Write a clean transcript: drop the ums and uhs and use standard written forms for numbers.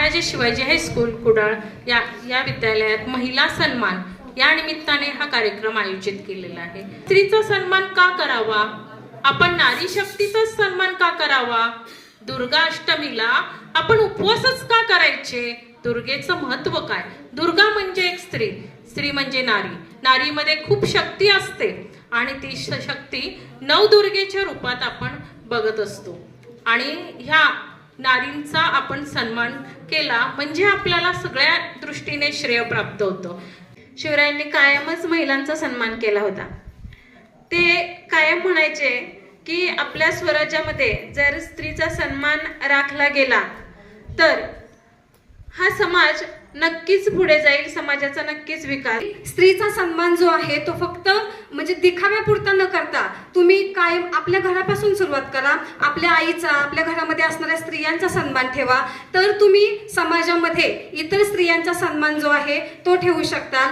महाराजा Shivaji high school Kudal या विद्यालयात महिला सन्मान या निमित्ताने हा कार्यक्रम आयोजित केलेला आहे। स्त्रीचा सन्मान का करावा? आपण नारी शक्तीचा सन्मान का करावा? दुर्गा अष्टमीला आपण उपवासच का करायचे? दुर्गेचं महत्व काय? दुर्गा म्हणजे एक स्त्री, स्त्री म्हणजे नारी, नारीमध्ये खूप शक्ती असते आणि ती शक्ती नवदुर्गेच्या रूपात आपण बघत असतो आणि ह्या नारींचा आपण सन्मान केला म्हणजे आपल्याला सगळ्या दृष्टीने श्रेय प्राप्त होतं। शिवरायांनी कायमच महिलांचा सन्मान केला होता। ते कायम म्हणायचे की आपल्या स्वराज्यामध्ये जर स्त्रीचा सन्मान राखला गेला तर हा समाज नक्कीच पुढे जाईल, समाजाचा नक्कीच विकास। स्त्रीचा सन्मान जो आहे तो फक्त म्हणजे दिखाव्यापुरता न करता तुम्ही कायम आपल्या घरापासून सुरुवात करा, आपल्या आईचा, आपल्या घरामध्ये असणाऱ्या स्त्रियांचा सन्मान ठेवा, तर तुम्ही समाजामध्ये इतर स्त्रियांचा सन्मान जो आहे तो ठेवू शकता।